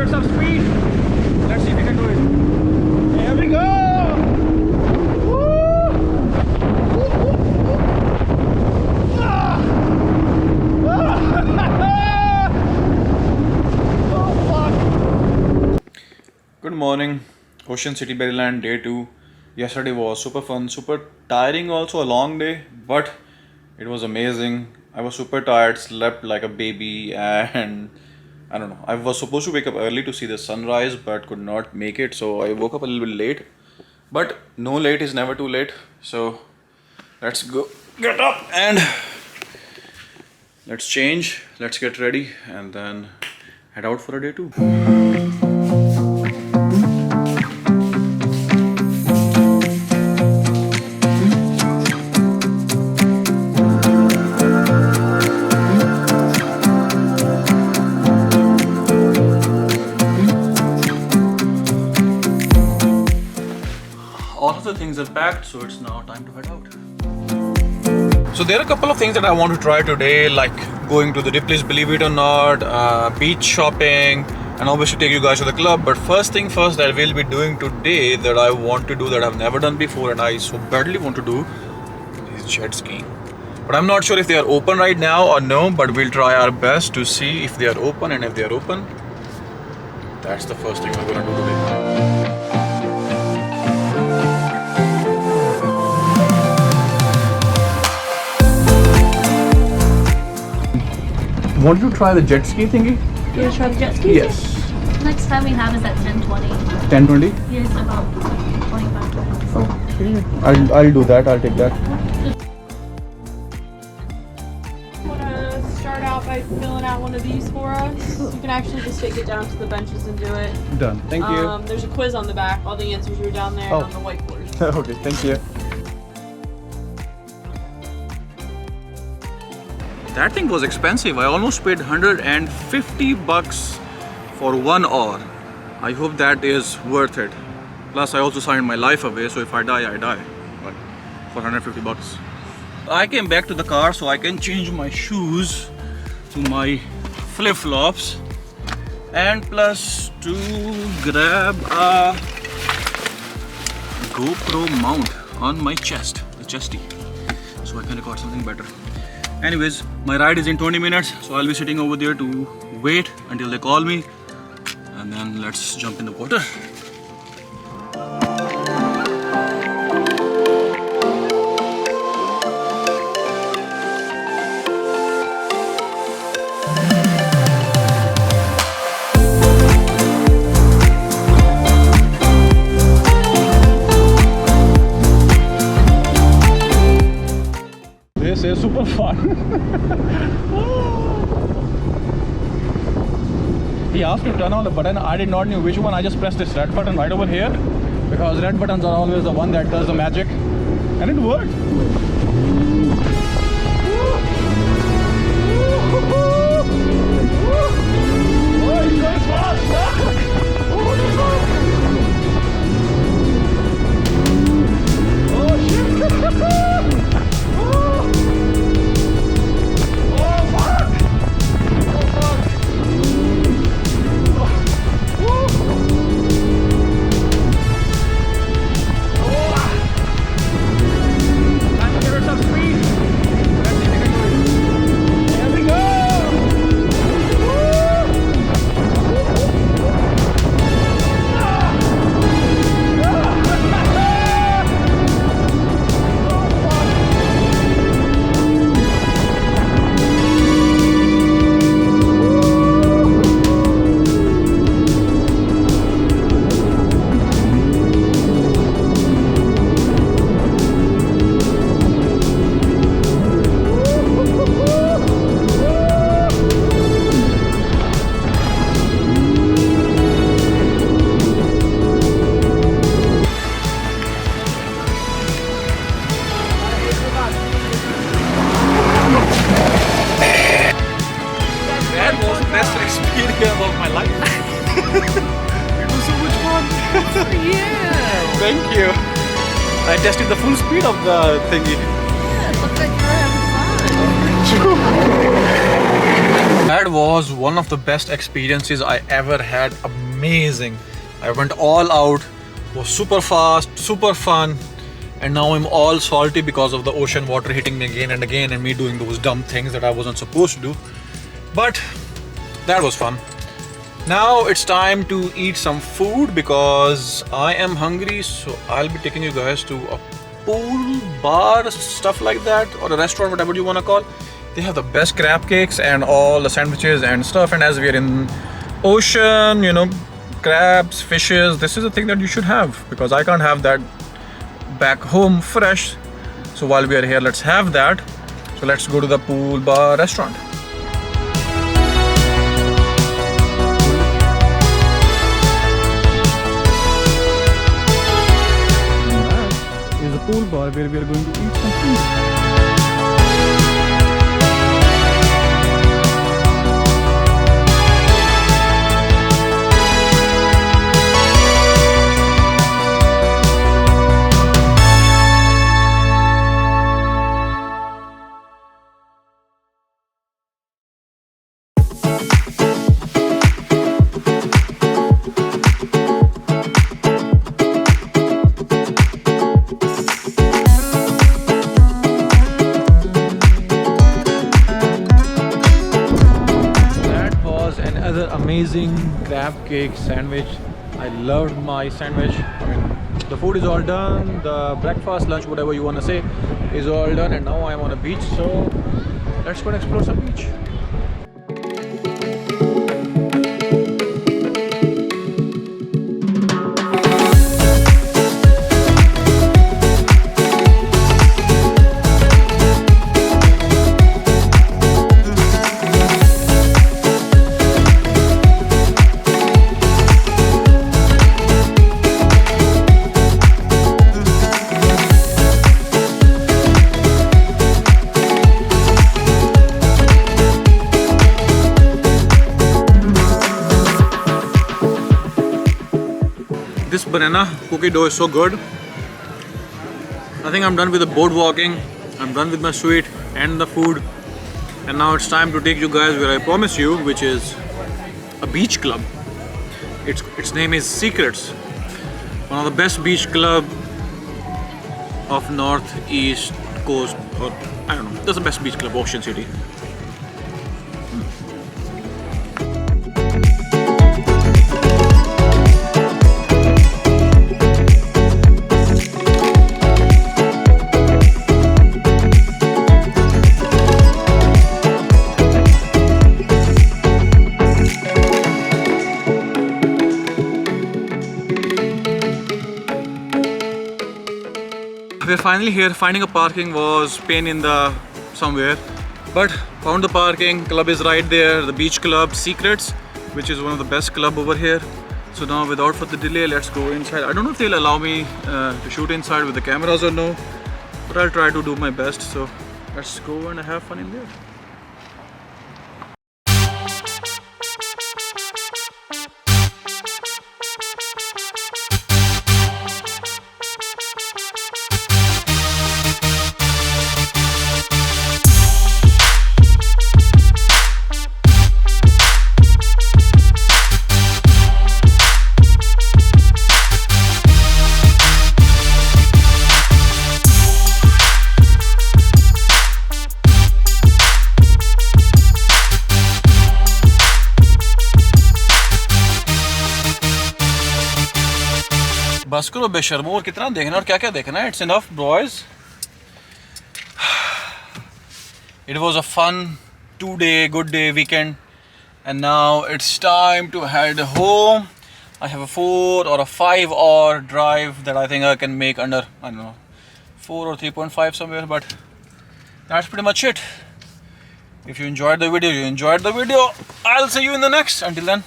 give it some speed. Let's see if we can do it. Here we go! Good morning, Ocean City, Maryland, day 2. Yesterday was super fun, super tiring also, a long day, but it was amazing. I was super tired, slept like a baby, and I don't know. I was supposed to wake up early to see the sunrise, but could not make it, so I woke up a little bit late. But no late is never too late, so let's go get up and let's change, let's get ready, and then head out for a day 2. All of the things are packed, so it's now time to head out. So there are a couple of things that I want to try today, like going to the Ripley's, believe it or not, beach shopping, and obviously take you guys to the club. But first thing first that we'll be doing today, that I want to do, that I've never done before and I so badly want to do, is jet skiing. But I'm not sure if they are open right now or no, but we'll try our best to see if they are open, and if they are open, that's the first thing we're gonna do today. Wanted to try the jet ski thingy? You want to try the jet ski? Yes. Next time we have is at 10:20. 10:20? Yes, about 25 minutes. Okay. I'll do that. I'll take that. I'm gonna start out by filling out one of these for us. You can actually just take it down to the benches and do it. Done. Thank you. There's a quiz on the back. All the answers are down there on the whiteboard. Okay. Thank you. That thing was expensive. I almost paid $150 for 1 hour. I hope that is worth it. Plus I also signed my life away, so if I die, I die. But for $150. I came back to the car so I can change my shoes to my flip-flops, and plus to grab a Gopro mount on my chest, the chesty, so I can record something better. Anyways, my ride is in 20 minutes, so I'll be sitting over there to wait until they call me, and then let's jump in the water. This is super fun. He asked me to turn on the button. I did not know which one. I just pressed this red button right over here, because red buttons are always the one that does the magic, and it worked. Oh, he's going fast. Oh shit. Thank you. I tested the full speed of the thingy. Yeah, it looks like you're having fun. that was one of the best experiences I ever had. Amazing. I went all out, was super fast, super fun, and now I'm all salty because of the ocean water hitting me again and again and me doing those dumb things that I wasn't supposed to do. But that was fun. Now it's time to eat some food because I am hungry, so I'll be taking you guys to a pool, bar, stuff like that, or a restaurant, whatever you want to call. They have the best crab cakes and all the sandwiches and stuff, and as we are in ocean, you know, crabs, fishes, this is a thing that you should have because I can't have that back home fresh. So while we are here, let's have that. So let's go to the pool, bar, restaurant. Is a pool bar where we are going to eat some food. Amazing crab cake sandwich. I loved my sandwich. I mean, the food is all done, the breakfast, lunch, whatever you want to say, is all done, and now I'm on a beach, so let's go and explore some beach. This banana cookie dough is so good. I think I'm done with the boardwalking. I'm done with my sweet and the food. And now it's time to take you guys where I promise you, which is a beach club. Its name is Secrets. One of the best beach club of northeast coast, or I don't know. That's the best beach club, Ocean City. We're finally here. Finding a parking was pain in the somewhere, but found the parking. Club is right there, the beach club Secrets, which is one of the best club over here. So now without further delay, let's go inside. I don't know if they'll allow me to shoot inside with the cameras or no, but I'll try to do my best. So let's go and have fun in there. बस करो बेशर्मो, और कितना देखना और क्या क्या देखना है. It's enough, boys. It was a fun 2-day, good day weekend, and now it's time to head home. I have a 4 or a 5 hour drive that I think I can make under, I don't know, 4 or 3.5 somewhere, but that's pretty much it. If you enjoyed the video, you enjoyed the video. I'll see you in the next. Until then,